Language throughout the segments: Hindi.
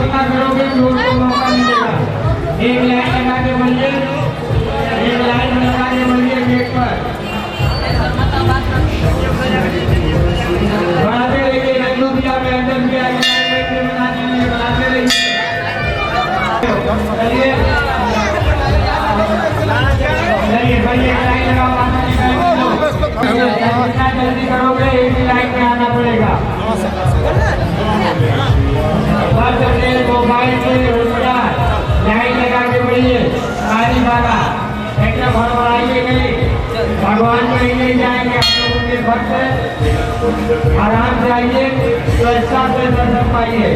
व्यवस्था करोगे तो उनको मौका मिलेगा। एक लाइन लगा के बोलिए, एक लाइन लगा के बोलिए गेट पर। बढ़ाते रहिए, रंगों भी आप अंदर भी आए, बनाने में बढ़ाते रहिए। चलिए चलिए भैया लाइन लगाओ, जितना जल्दी करोगे एक ही लाइन में आना पड़ेगा। बस अपने मोबाइल से होशियार लाइन लगा के बढ़िए। सारी बाबा एकदम भड़बड़ाइए नहीं, भगवान को नहीं जाएंगे आप लोगों के भक्त, आराम से आइए, स्वस्थता से दर्शन पाइए।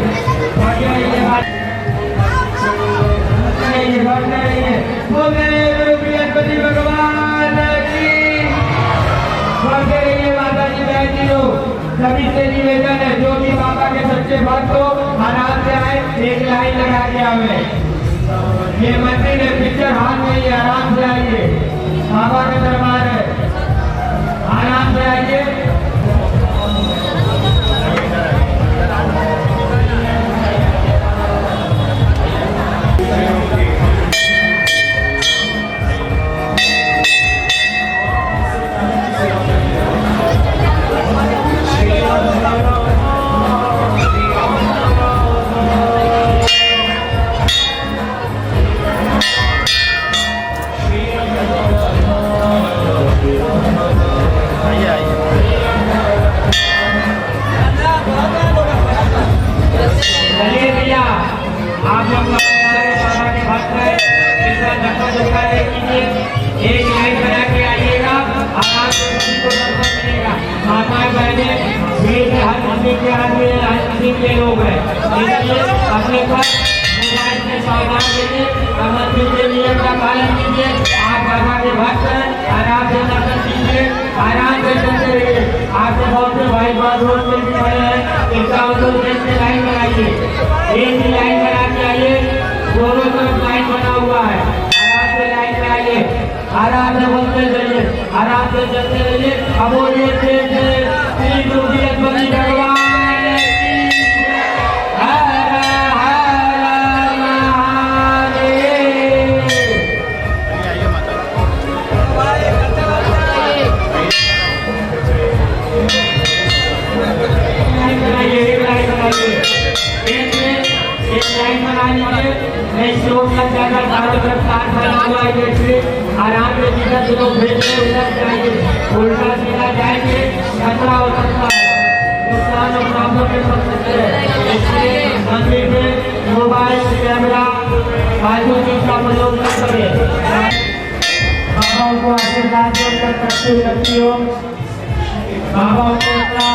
बृहस्पति भगवान की बोलते रहिए। माता जी बहन जी लोग सभी से निवेदन है, जो भी बाबा के सच्चे भक्त हो आराम से आए, एक लाइन लगा के आवे। ये मंदिर है, पिक्चर हाथ में ही, आराम से आइए, बाबा का दरबार है, आराम से आइए। के लोग हैं, इसलिए अपने पर मोबाइल से सावधान रहिए, मंदिर के नियम का पालन कीजिए। आप बाबा के भक्त हैं, आराम से दर्शन कीजिए, आराम से चलते रहिए। आपके बहुत से भाई बात रोड में भी खड़े हैं, इसका मतलब से लाइन बनाइए, एक ही लाइन बना के आइए, दोनों तरफ लाइन बना हुआ है, आराम से लाइन में आइए, आराम से बोलते रहिए, आराम से चलते रहिए। अब बोलिए श्री बृहस्पति भगवान आराम से जिधर लोग भेजते उधर जाएंगे, उल्टा सीधा जाएंगे, खतरा हो सकता है, नुकसान और प्रॉब्लम में फंस सकते हैं। इसलिए मंदिर में मोबाइल कैमरा फालतू चीज का प्रयोग न करें। बाबाओं को आशीर्वाद देकर करते लगती हो, बाबाओं को अपना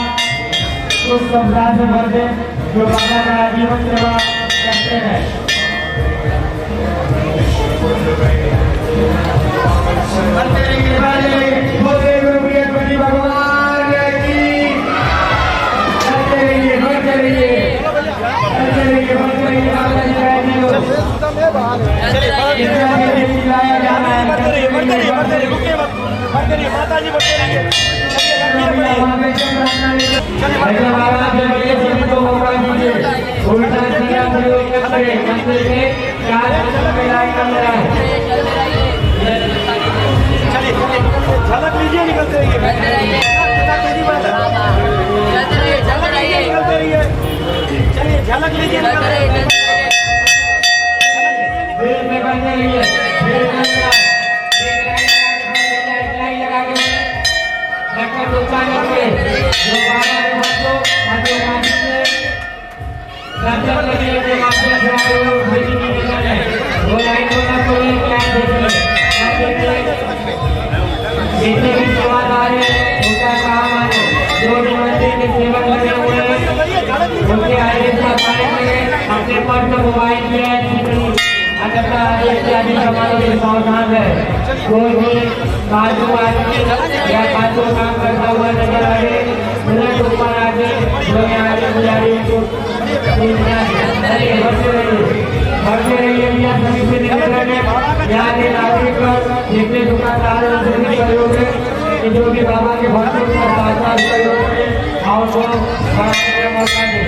उस समुदाय से भर दे जो बाबा का जीवन सेवा करते हैं। बृहस्पति भगवान की माता जी उल्टा सीधा प्रयोग करें, मंदिर में 4 लाइन बन रहा है। झलक लीजिए, निकलते रहिए, निकलते रहिए, चलिए झलक लीजिए, जितने भी सेवादार हैं उनका काम है, जो भी मंदिर के सेवक लगे हुए हैं उनके आदेश का पालन करें, अपने पर्स मोबाइल में अन्यथा इत्यादि सामानों से सावधान है। कोई भी फालतू आदमी या फालतू काम करता हुआ नजर आए, तुरंत ऊपर आके जो यहाँ गुजारी को बढ़ते रहिए। सभी से निवेदन है, यहाँ के नागरिक जितने दुकानदार सहयोग है कि जो भी बाबा के भक्तों का साथ सहयोग है और वो मौका दे।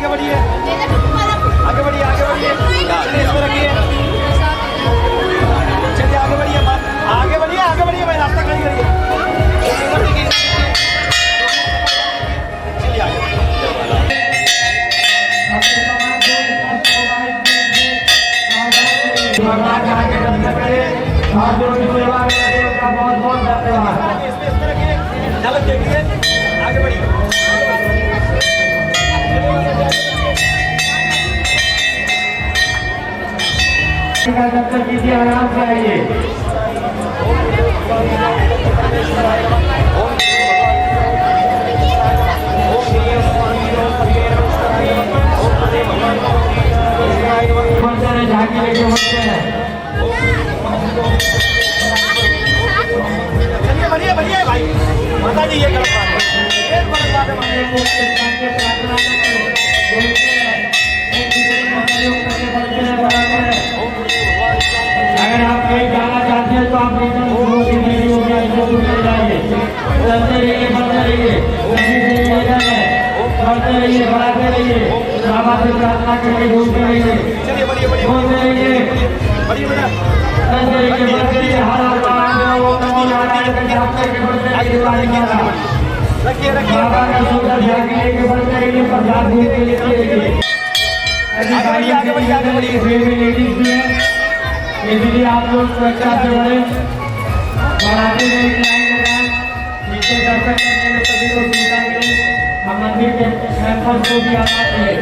आगे बढ़िए, आगे बढ़िए, आगे बढ़िए, चलिए इसको रखिए, चलिए आगे बढ़िए, आगे बढ़िए, आगे बढ़िए, भाई रास्ता खाली करिए, चलिए आगे बहुत बहुत धन्यवाद। इसमें रखिए, झलक देखिए, आगे बढ़िए, दर्शन कीजिए, आराम से आइए। झांकी लेके बढ़ते हैं। चलिए बढ़िए बढ़िए भाई, माता जी ये गलत बात है, एक गलत बात है माता अगर आप कहीं जाना चाहते हैं तो आप चलते रहिए, बढ़ते रहिए, बढ़ते रहिए, बढ़ाते रहिए, बाबा से प्रार्थना करके घूमते रहिए, चलिए बढ़िए बढ़िए घूमते रहिए, बढ़िए बढ़िया, चलते रहिए, बढ़ते रहिए, हर रखिए रखिए, बाबा का सुंदर झांकी लेके बढ़ते रहिए, प्रसाद घूमते लेते रहिए। आगे बढ़िए, आगे बढ़िए, लेडीज भी है, इसलिए आप लोग सुरक्षा से बढ़े, बढ़ाते हुए एक लाइन लगाएं, नीचे दर्शन करने में सभी को सुविधा मिले, हम मंदिर के कैंपस को भी आना चाहिए,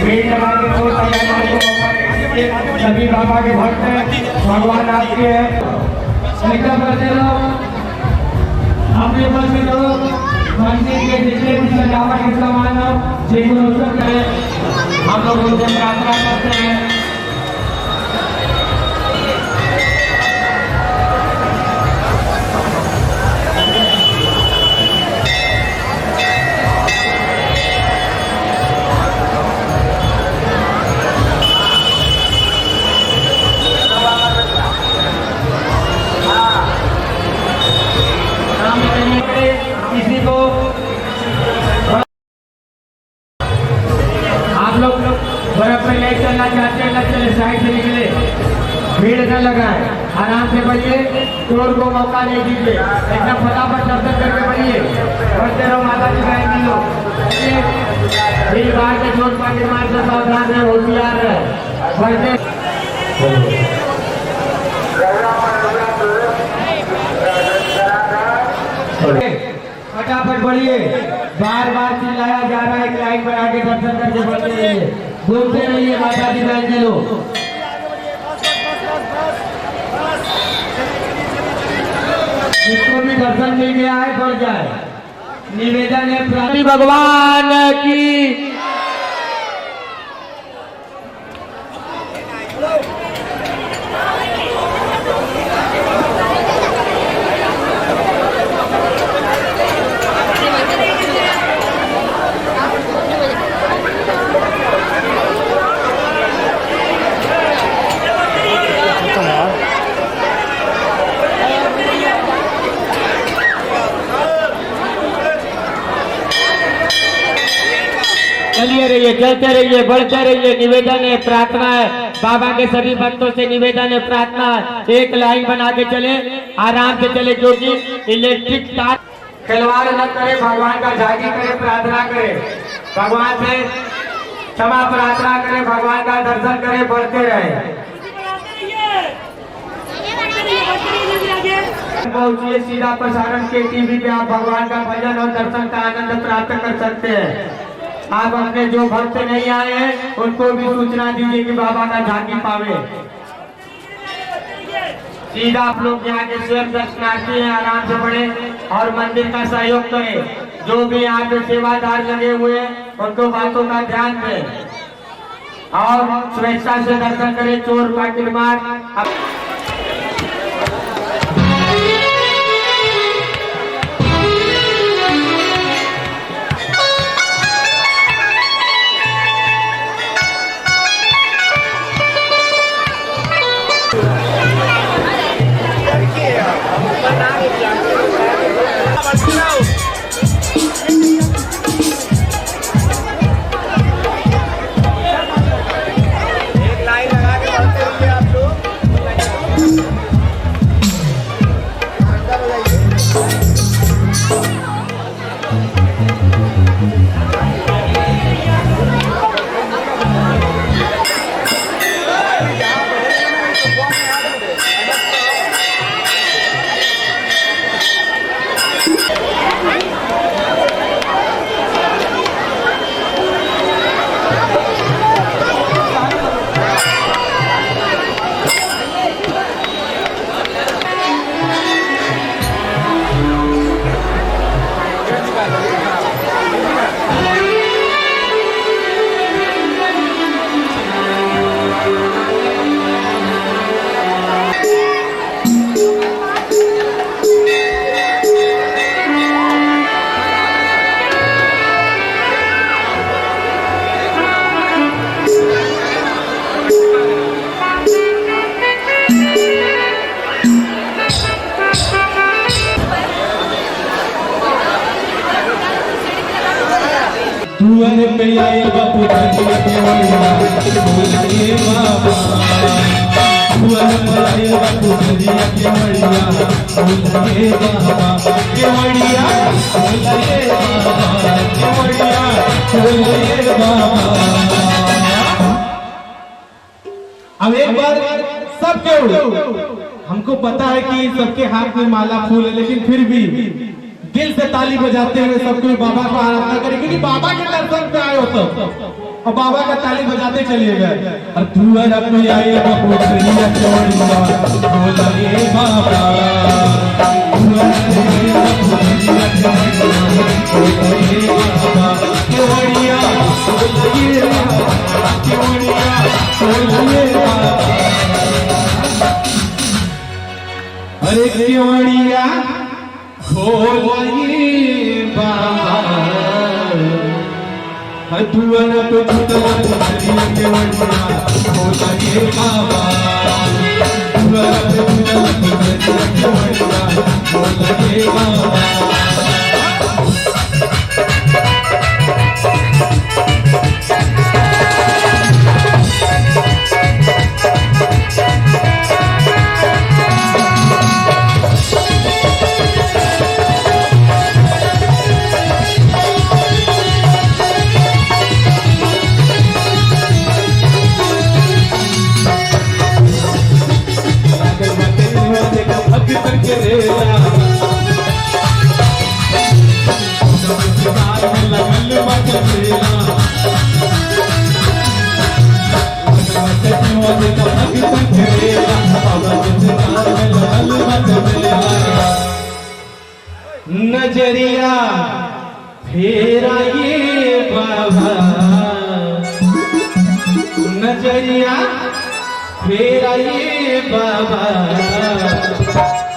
भीड़ लगा के बहुत तैयार को सभी बाबा के भक्त हैं, भगवान आपके हैं, निकल करते लोग अपने बल में लोग मंदिर के जितने भी सजावट के सामान हो डेकोरेशन करें, हम लोग उनसे प्रार्थना करते हैं। किसी को आप लोग बर्फ में नहीं चलना चाहते हैं, न चले, साइड से निकले, भीड़ न लगाए, आराम से बढ़िए, चोर को मौका नहीं दीजिए, एकदम फटाफट दर्शन करके बढ़िए, बढ़ते रहो, माता जी बहन लोग, भीड़ भाड़ के चोट पाटी मार से सावधान है, होशियार है, बढ़ते फटाफट बढ़िए, बार बार चिल्लाया जा रहा है, एक लाइन बना के दर्शन करके बढ़ते रहिए, घूमते रहिए, माता जी बहन जी लोग, जिसको भी दर्शन मिल गया है बढ़ जाए। निवेदन है भगवान की। चलिए रहिए, चलते रहिए, बढ़ते रहिए, निवेदन है, प्रार्थना है, बाबा के सभी भक्तों से निवेदन है, प्रार्थना है, एक लाइन बना के चले, आराम से चले, क्योंकि इलेक्ट्रिक तार खिलवाड़ न करे, भगवान का झांकी करे, प्रार्थना करे, भगवान से क्षमा प्रार्थना करे, भगवान का दर्शन करे, बढ़ते रहे, पहुंचिए सीधा प्रसारण के टीवी पे आप भगवान का भजन और दर्शन का आनंद प्राप्त कर सकते हैं। आप अपने जो भक्त नहीं आए हैं उनको भी सूचना दीजिए कि बाबा का झांकी पावे। सीधा आप लोग यहाँ के स्वयं दर्शनार्थी हैं, आराम से बढ़े और मंदिर का सहयोग करें। जो भी यहाँ पे सेवादार लगे हुए हैं उनको बातों का ध्यान दें और स्वेच्छा से दर्शन करें, चोर पाकिट मार तुअर पे आए बापू धनिया के वड़िया बोलिए बाबा। तुअर पे आए बापू धनिया के वड़िया बोलिए बाबा। के वड़िया बोलिए बाबा, के वड़िया बोलिए बाबा। अब एक बार सबके उड़े। हमको पता है कि सबके हाथ में माला फूल है, लेकिन फिर भी दिल से ताली बजाते हुए सब कोई बाबा को आराधना करें, क्योंकि बाबा के दर्शन पे आए हो सब और बाबा का ताली बजाते चलिए गए। और तुअर पे आए बापू धनिया के वड़िया बोलिए बाबा। तुअर पे आए बापू धनिया के वड़िया बोलिए बाबा। के वड़िया बोलिए बाबा, के वड़िया बोलिए बाबा। अरे केवड़िया खोलिए बाबा। तुअर पे छूटल धनिया के वड़िया खोलिए बाबा। तुअर पे छूटल धनिया के वड़िया खोलिए बाबा। नजरिया फेरा ये बाबा, नजरिया फेरा ये बाबा।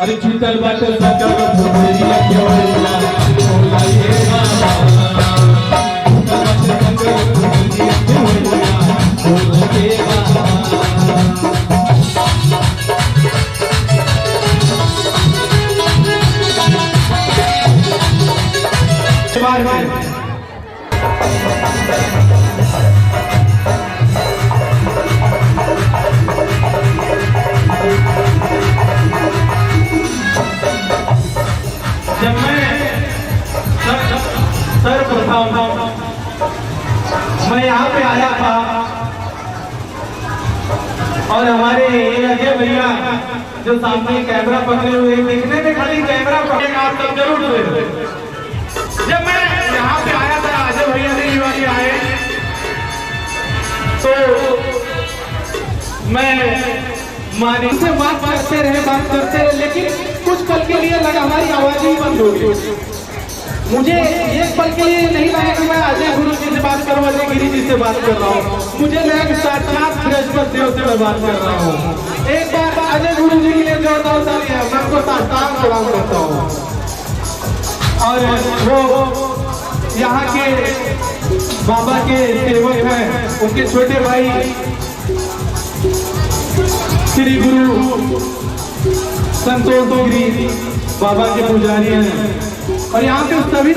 अरे छूटल बाटल सकल धनिया के वड़िया बोलिए बाबा। छूटल बाटल सकल धनिया के वड़िया बोलिए बाबा। जब मैं सर्वप्रथम मैं यहाँ पे आया था और हमारे ये अजय भैया जो सामने कैमरा पकड़े हुए देखने में खाली कैमरा पकड़े आप सब जरूर हुए। जब मैं यहाँ पे आया था अजय भैया ने युवा आए तो मैं मानी से बात करते रहे, लेकिन कुछ पल के लिए लगा हमारी आवाज ही बंद हो गई। मुझे एक पल के लिए नहीं लगा कि मैं अजय गुरु जी से बात कर रहा हूँ, अजय गिरी जी से बात कर रहा हूँ। मुझे लगा कि साक्षात बृहस्पति देव से मैं बात कर रहा हूँ। एक बार अजय गुरु जी के लिए जोरदार ताली है, मैं उनको साष्टांग प्रणाम करता हूँ। और वो यहाँ के बाबा के सेवक हैं, उनके छोटे भाई श्री गुरु संतोष गिरी बाबा के पुजारी हैं। और यहाँ पे सभी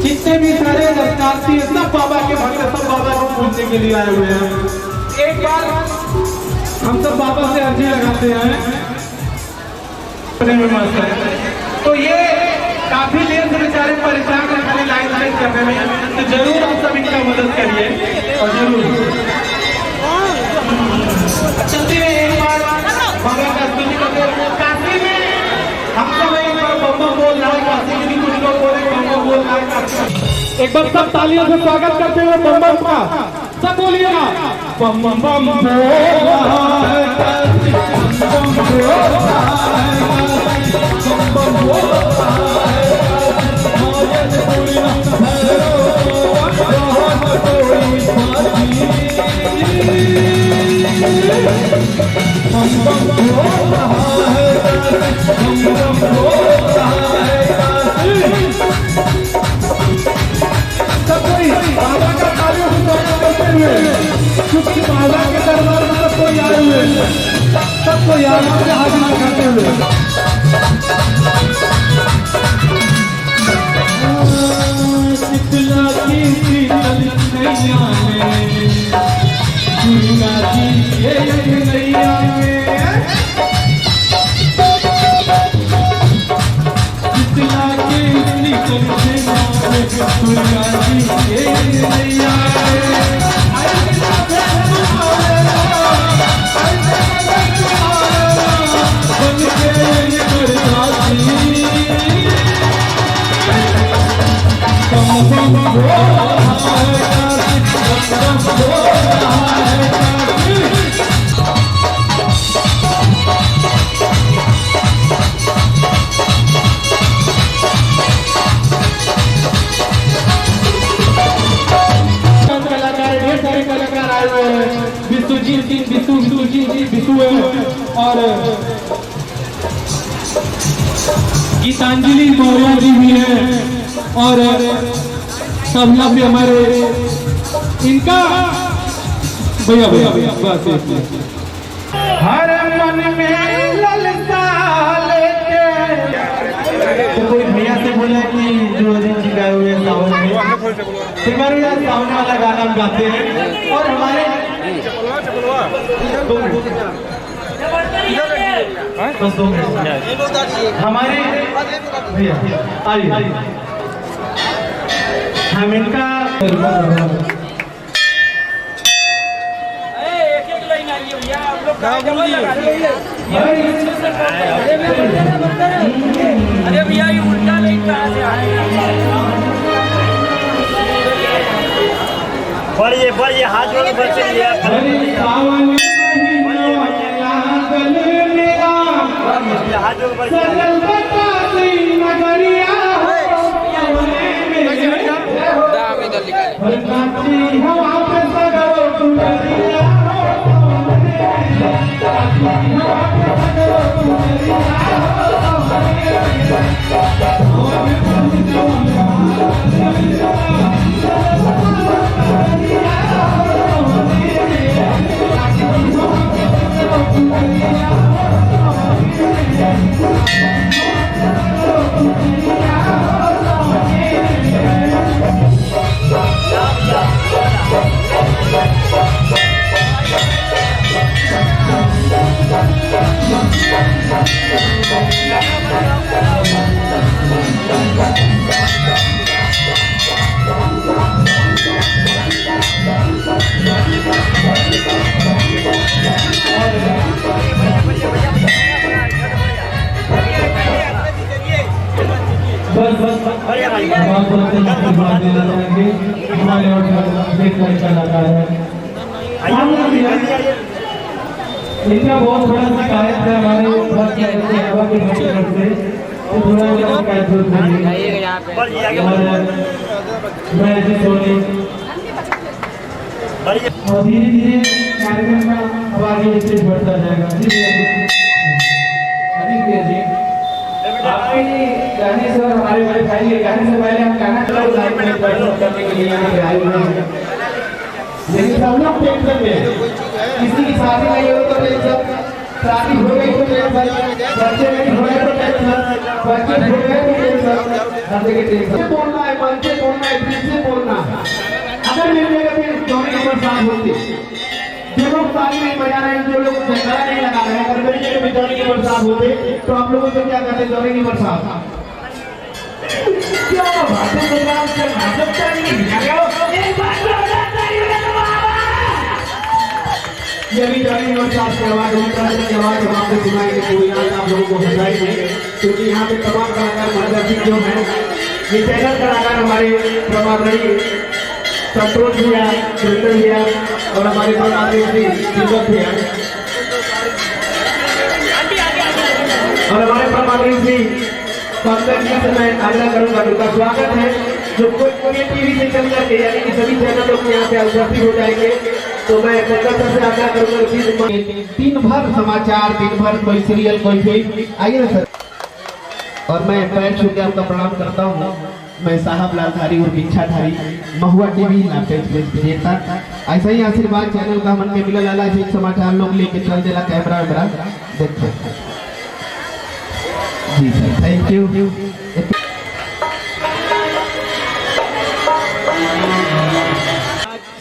जितने भी सारे दर्शनार्थी हैं सब बाबा के भक्त, सब बाबा को पूजने के लिए आए हुए हैं। एक बार हम सब बाबा से अर्जी लगाते हैं तो ये काफी देर से बेचारे परेशान है खाली लाइन करने में, तो जरूर आप सब इनका मदद करिए। और जरूर चलते हैं एक बार बाबा का स्तुति करते हैं। काशी में हम सब एक बार बम बोल रहा है, काशी में भी कुछ लोग बोले बम बोल रहा है। एक बार सब तालियों से स्वागत करते हुए बम बम का सब बोलिएगा बम बम बम बाबा का तालियों से स्वागत करते हुए क्योंकि बाबा के दरबार में सबको याद हुए सबको याद से हाजिर करते हुए शीतला की शीतल नैया में दुर्गा जी के नैया में शीतला की शीतल नैया में दुर्गा जी के नैया और गीतांजलि मौर्य जी भी है और तबला भी हमारे इनका भैया बस हर मन में ललसा लेके तो कोई भैया से बोला कि जो जी गाए हुए सावन में सावन वाला गाना हम गाते हैं और हमारे बस 2 मिनट हमारे भैया आइए हम इनका एक लाइन आइए भैया आप लोग अरे भैया ये उल्टा लाइन कहाँ से बढ़िए हाथ जोड़ बच्चे हाथ जोड़ बच्चे इनका बहुत बड़ा शिकायत है हमारे और धीरे धीरे कार्यक्रम का अब आगे स्टेज बढ़ता जाएगा। गाने से और हमारे बड़े भाई के गाने से पहले हम गाना करने के लिए आए हुए हैं, लेकिन सब लोग टेंशन में किसी की शादी नहीं हो तो टेंशन, शादी हो गई तो टेंशन, बच्चे नहीं हो गए तो टेंशन, बच्चे हो गए तो टेंशन, हंसे के टेंशन। बोलना है, मन से बोलना है, दिल से बोलना है। अगर मेरे जगह पे जोड़ी नंबर 7 होती, जो लोग ताली नहीं बजा रहे हैं, जो लोग जयकारा नहीं लगा रहे हैं, अगर मेरी जगह पे जोड़ी नंबर 7 होते तो आप लोगों को क्या कहते? जोड़ी नंबर 7 क्या बातें कर रहा हूँ, नाटक चाहिए ये भी जानी और साथ के आवाज होता है, आवाज हम आपको सुनाएंगे, कोई आज आप लोगों को बताएंगे, क्योंकि यहाँ पे तमाम कलाकार मार्गदर्शक जो हैं ये चैनल कलाकार हमारे प्रभावरी संतोष भैया, सुरेंद्र भैया और हमारे प्रभावरी सिंगत भैया और हमारे प्रभावरी पंकज जी से मैं आग्रह करूंगा उनका स्वागत है। जो कोई टीवी से चल करके यानी कि सभी चैनलों के यहाँ पे उपस्थित हो जाएंगे तो मैं पंकज सर से आग्रह करूंगा दिन भर समाचार, दिन भर कोई सीरियल, कोई फिल्म। आइए ना सर। और मैं पैर छू के आपका प्रणाम करता हूँ। मैं साहब लालधारी और भिक्षाधारी महुआ टीवी विजेता। ऐसा ही आशीर्वाद चैनल का मन के मिला लाला जी समाचार लोग लेके चल देला कैमरा वैमरा देखो जी सर, थैंक यू।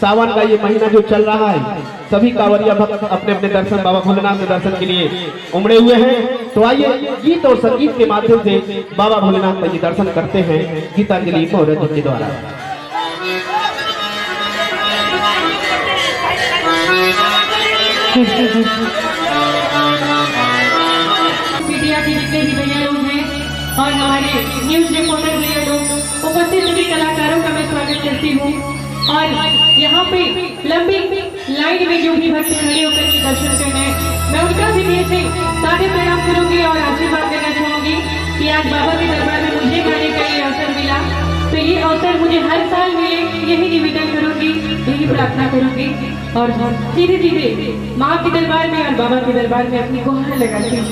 सावन का ये महीना जो चल रहा है, सभी कांवरिया भक्त अपने अपने दर्शन बाबा भोलेनाथ के दर्शन के लिए उमड़े हुए हैं। तो आइए गीत और संगीत के माध्यम से बाबा भोलेनाथ का ये दर्शन करते हैं गीतांजलि मोहरत के द्वारा। मीडिया के जितने भी भैया लोग हैं और हमारे न्यूज रिपोर्टर भैया लोग, उपस्थित सभी कलाकारों का मैं स्वागत करती हूँ। और यहाँ पे लंबी लाइन में जो भी भक्त खड़े होकर के दर्शन करने हैं, मैं उनका भी दिल से सारे प्रणाम करूंगी और आशीर्वाद देना चाहूंगी कि आज बाबा के दरबार में मुझे गाने का ये अवसर मिला, तो ये अवसर मुझे हर साल मिले, यही निवेदन करूंगी, यही प्रार्थना करूंगी और धीरे धीरे माँ के दरबार में और बाबा के दरबार में अपनी गुहार लगाती हूँ।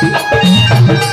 Thank you.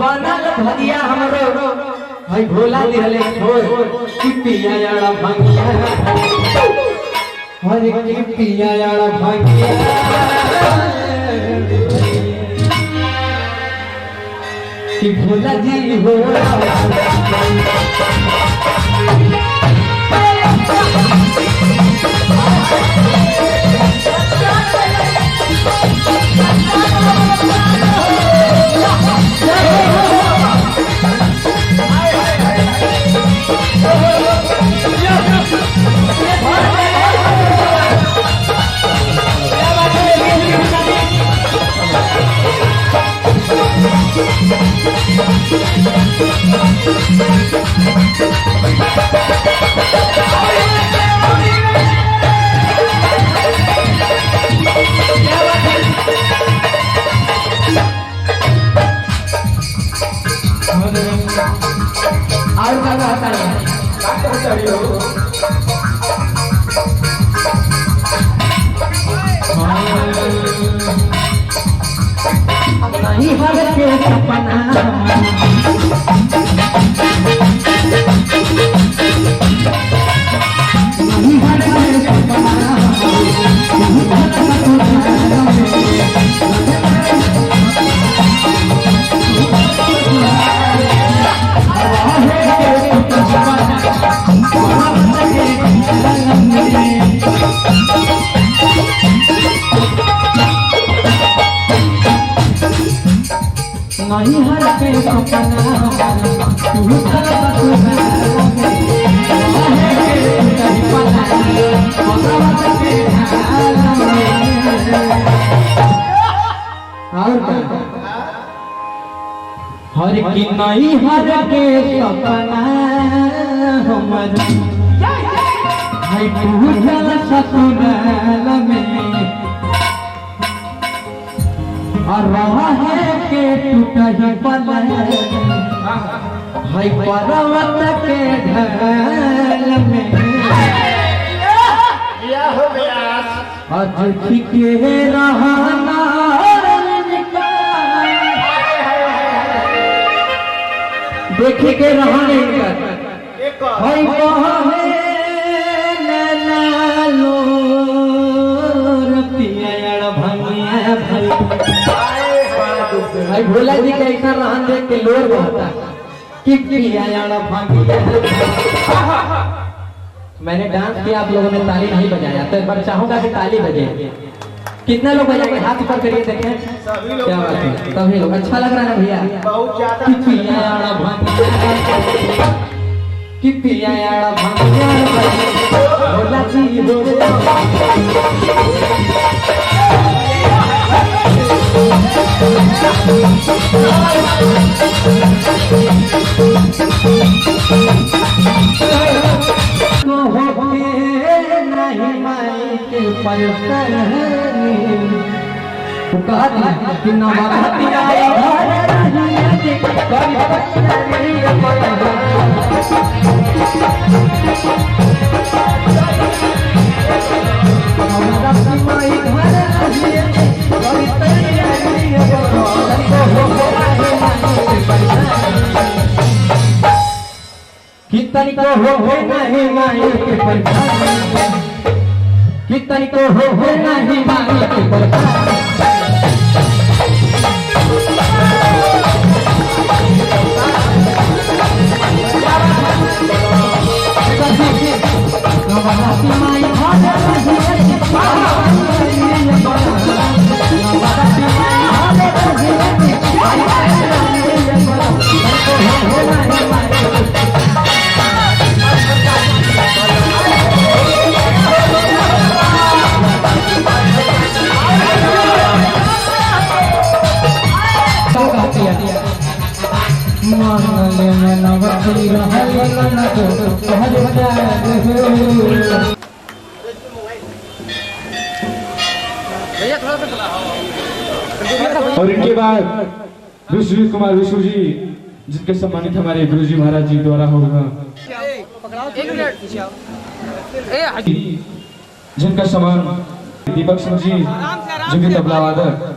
बनल भगिया हमरो भाई भोला दिहले छोड़ कि पिया याड़ा भागिया हरे कि पिया याड़ा भागिया कि भोला जी हो नहीं हर के सपना नहीं हर के सपना नहीं हर के सपना तू हर की नहीं हर के सपना हमर है पूजल ससुराल में और रहा है के टूटही पल है पर्वत के ढल में अतिथि के रहना देखे के रहने भाई भोला जी का ऐसा रहन देख के लोर बहता कि पिया भागिया। मैंने डांस किया, आप लोगों ने ताली नहीं बजाया, तो एक बार चाहूंगा कि ताली बजे। कितना लोग बजाएंगे? हाथ ऊपर करिए, देखें क्या बात है। सभी लोग। अच्छा लग रहा है ना भैया? बहुत ज्यादा। कि पिया भागिया, कि पिया भागिया भोला जी नहीं माई के परसनी पुकार कि नवरात्रि आई कितनी को हो नहीं माई के परछाई, कितनी को हो नहीं माई के परछाई। नवरात्रि माई और इनके बाद विश्वजीत कुमार विश्व जी, जिनके सम्मानित हमारे गुरु जी महाराज जी द्वारा होगा, जिनका सम्मान दीपक सिंह जी, जो कि तबला वादक,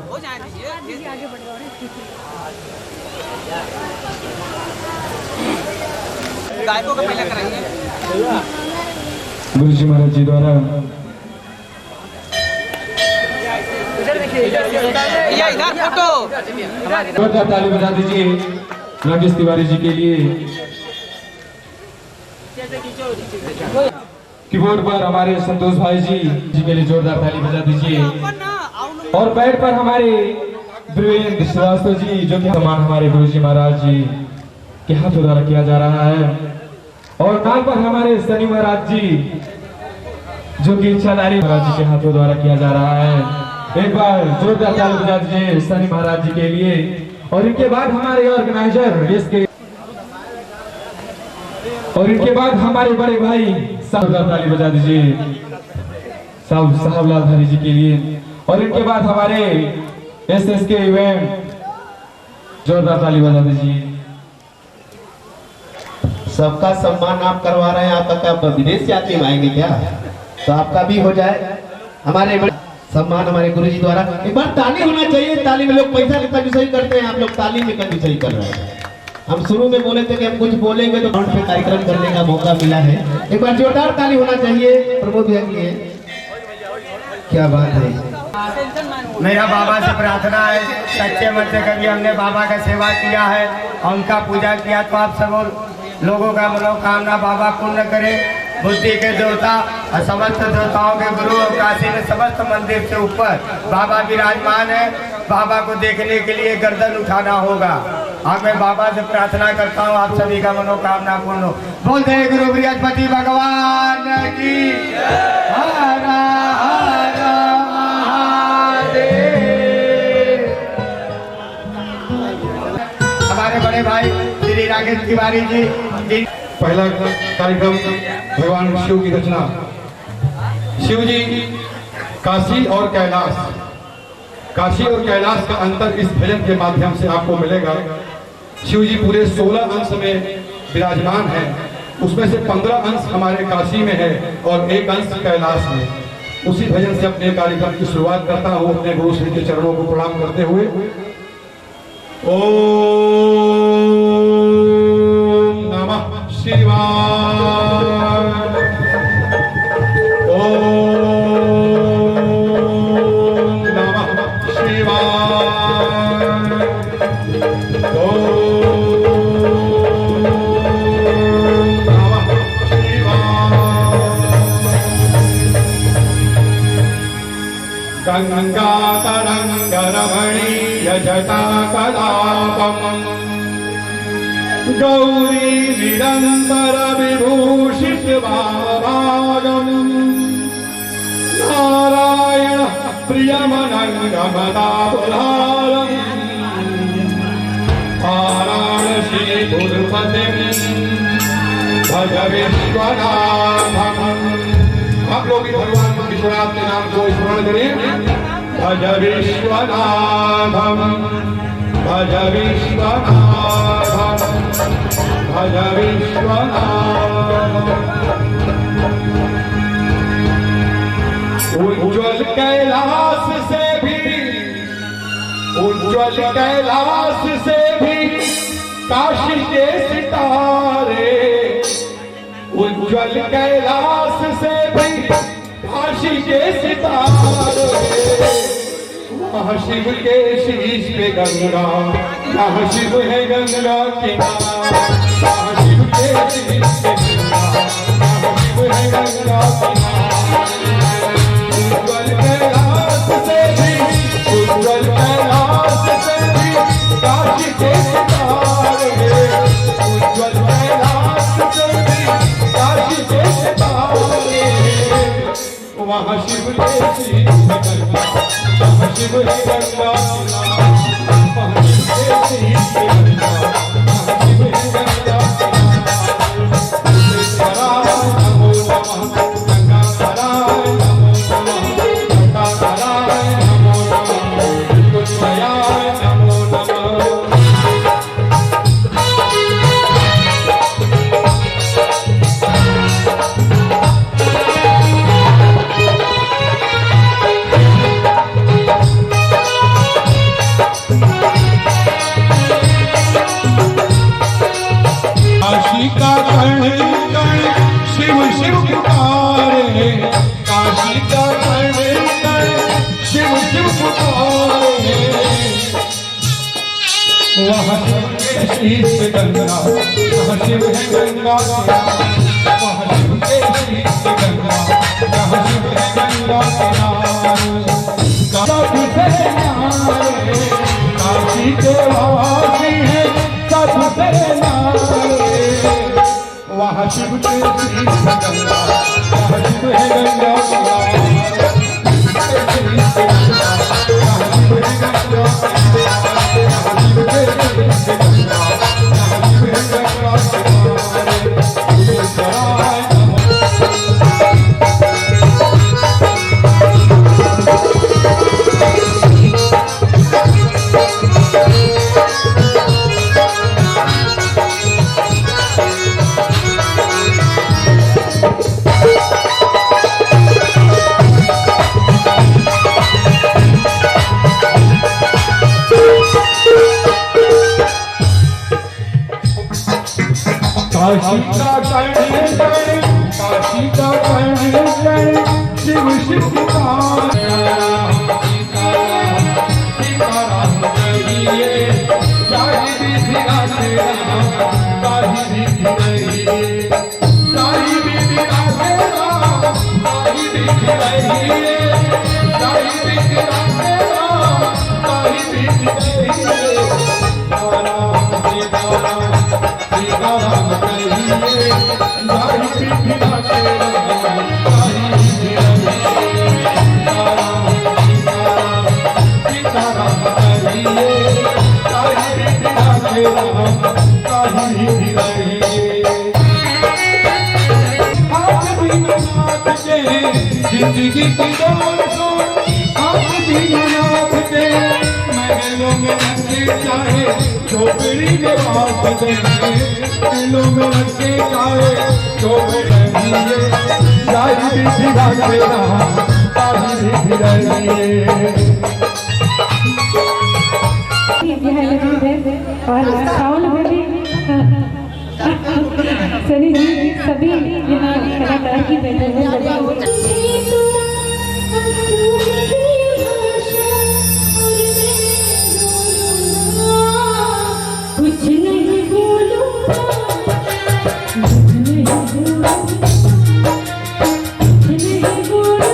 गायकों का पहले कराइए गुरु जी महाराज जी द्वारा इधर फोटो जोरदार ताली बजा दीजिए राकेश तिवारी जी के लिए। कीबोर्ड पर हमारे संतोष भाई जी के लिए जोरदार ताली बजा दीजिए। और बैठ पर हमारे वीरेंद्र श्रीवास्तव जी, जो कि सम्मान हमारे गुरु जी महाराज जी के हाथों द्वारा किया जा रहा है। और नाल पर हमारे शनि महाराज जी, जो कि इच्छाधारी महाराज जी के हाथों द्वारा किया जा रहा है। एक बार जोरदार ताली बजा दीजिए शनि महाराज जी के लिए। और इनके बाद हमारे ऑर्गेनाइजर इसके, और इनके बाद हमारे बड़े भाई, जोरदार ताली बजा दीजिए साहब लाल धारी जी के लिए। और इनके बाद हमारे SSK इवेंट, जोरदार ताली बजा दीजिए। सबका सम्मान आप करवा रहे हैं, आपका क्या विदेश से आते आएंगे क्या? तो आपका भी हो जाए। हमारे सम्मान हमारे गुरु जी द्वारा एक बार ताली होना चाहिए। ताली में लोग पैसा की कंजूसई करते हैं, आप लोग ताली में कंजूसई कर रहे हैं। हम शुरू में बोले थे कि हम कुछ बोलेंगे तो ग्राउंड पे कार्यक्रम करने का मौका मिला है। एक बार जोरदार ताली होना चाहिए प्रमोद भैया के लिए। क्या बात है। मेरा बाबा से प्रार्थना है, सच्चे मन से कभी हमने बाबा का सेवा किया है और उनका पूजा किया, तो आप सब लोगों का मनोकामना बाबा पूर्ण करे। बुद्धि के देवता और समस्त देवताओं के गुरु और काशी में समस्त मंदिर से ऊपर बाबा विराजमान है। बाबा को देखने के लिए गर्दन उठाना होगा। और मैं बाबा से प्रार्थना करता हूँ आप सभी का मनोकामना पूर्ण हो। बोलते हैं गुरु बृहस्पति भगवान की। हर हर महादेव। हमारे बड़े भाई श्री राकेश तिवारी जी। पहला कार्यक्रम भगवान शिव की रचना। शिव जी काशी और कैलाश, काशी और कैलाश का अंतर इस भजन के माध्यम से आपको मिलेगा। शिव जी पूरे 16 अंश में विराजमान हैं, उसमें से 15 अंश हमारे काशी में है और 1 अंश कैलाश में। उसी भजन से अपने कार्यक्रम की शुरुआत करता हूँ, अपने गुरु श्री के चरणों को प्रणाम करते हुए। ओम नमः शिवाय। ओम नमः शिवाय। ओम नमः शिवाय। गंगा तरंग रमणीय जटाकलापम् गौरी निरंतर विभूषित भागम् नारायण प्रियमनंगमदाबुधारम् वाराणसी पुरपतिम् भज विश्वनाथम्। आप लोग भी भगवान विश्वनाथ के नाम को स्मरण करें। भज विश्वनाथम् भज विश्वनाथम् भज विश्वनाथम्। उज्ज्वल कैलाश से भी, उज्ज्वल कैलाश से भी काशी के सितारे, उज्ज्वल कैलाश से भी काशी के सितारे। वहाँ शिव के शीश पे गंगा, वहाँ शिव है गंगा किनारा। वहाँ शिव के शीश पे गंगा, वहाँ शिव है गंगा किनारा। उज्ज्वल कैलाश से भी, उज्ज्वल कैलाश से भी काशी के सितारे, उज्ज्वल कैलाश से भी काशी के सितारे। वहाँ शिव के शीश पे गंगा, वहाँ शिव है गंगा किनारा। वहाँ शिव के शीश पे गंगा, वहाँ शिव है गंगा किनारा। नमो नमः गंगा नमो नमः गंगा वहाँ शिव के शीश गंगा, वहाँ शिव है गंगा वहाँ शिव के शीश गंगा, वहाँ शिव है गंगा काशी के वासी है सबसे नारे, वहाँ शिव के शीश गंगा, वहाँ शिव है गंगा काशी का कण शिव शिव जिंदगी की दौड़ को आप दीनानाथ दे, महलों में रखे चाहे झोपड़ी में बात दे, महलों में रखे चाहे झोपड़ी में जाई भी फिरा तेरा ताही भी फिराइए। और साउंड में भी सनी जी सभी यहाँ कलाकार की बैठे हैं। कुछ नहीं बोलूंगा, कुछ नहीं बोलूंगा, कुछ नहीं बोलूंगा, कुछ नहीं बोलूंगा।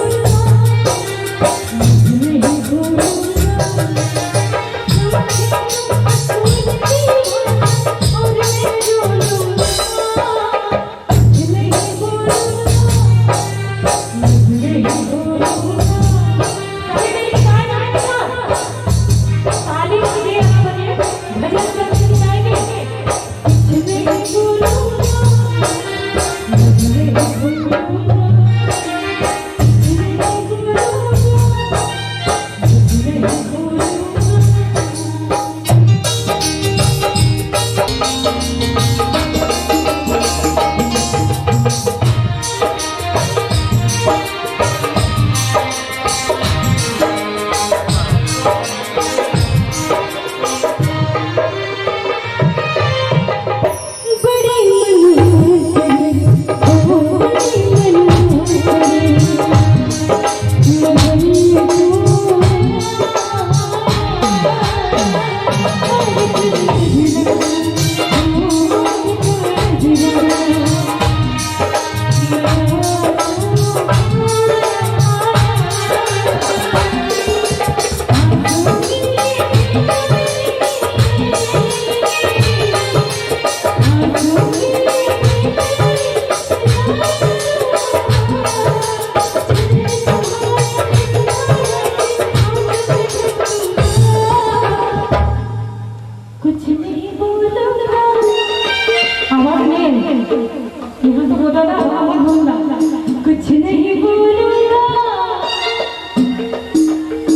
कुछ नहीं बोलूंगा,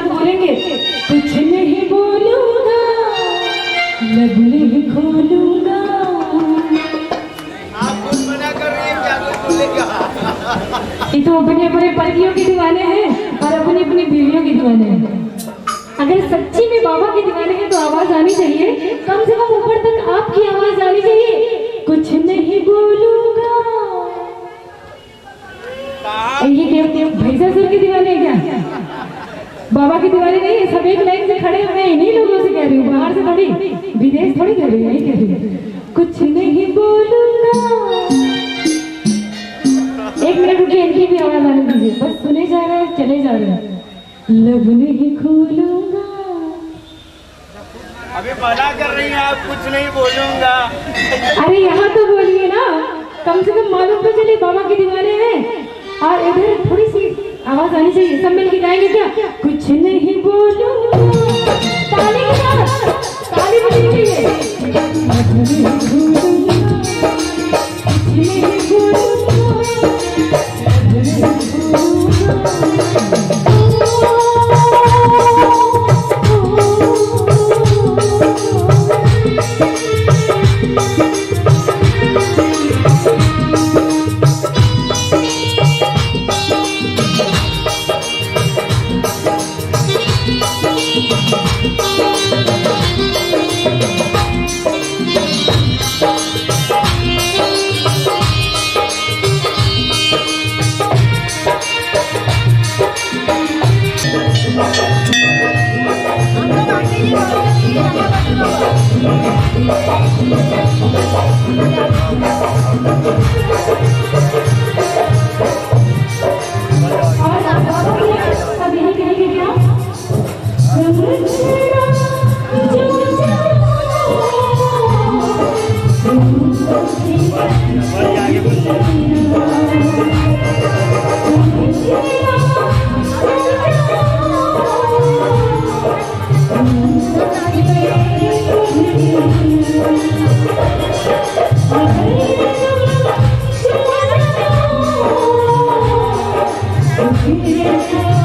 बोलेंगे कुछ नहीं बोलूंगा, लब नहीं खोलूंगा। आप कुछ मना कर रही हैं क्या कुछ बोलेगा? ये तो अपने अपने पतियों के दीवाने हैं और अपनी अपनी बीवियों के दीवाने हैं। अगर सच्ची में बाबा के दीवाने हैं तो आवाज आनी चाहिए, कम से कम ऊपर तक आपकी आवाज आनी चाहिए। कुछ नहीं बोलूंगा। ये भैंसासुर के दीवाने हैं क्या? बाबा के दीवाने नहीं है। सब एक लाइन से खड़े हुए हैं, इन्हीं लोगों से कह रही हूँ, बाहर बाहर से थोड़ी, विदेश थोड़ी कर रही है, नहीं कर रही। कुछ नहीं बोलूंगा, एक मिनट रुकिए, इनकी भी आवाज आने दीजिए, बस सुने जा रहे हैं, चले जा रहे हैं। लब नहीं खोलूंगा, अभी मना कर रही हैं आप, कुछ नहीं बोलूंगा। अरे यहाँ तो बोलिए ना, कम से कम मालूम तो चले बाबा की दीवाने हैं। और इधर थोड़ी सी आवाज आनी चाहिए, सब मिलके गाएंगे क्या? कुछ नहीं बोलूंगा, ताली के साथ, ताली बजनी चाहिए। कुछ नहीं बोलूंगा, कुछ नहीं बोलूंगा,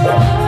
Yeah.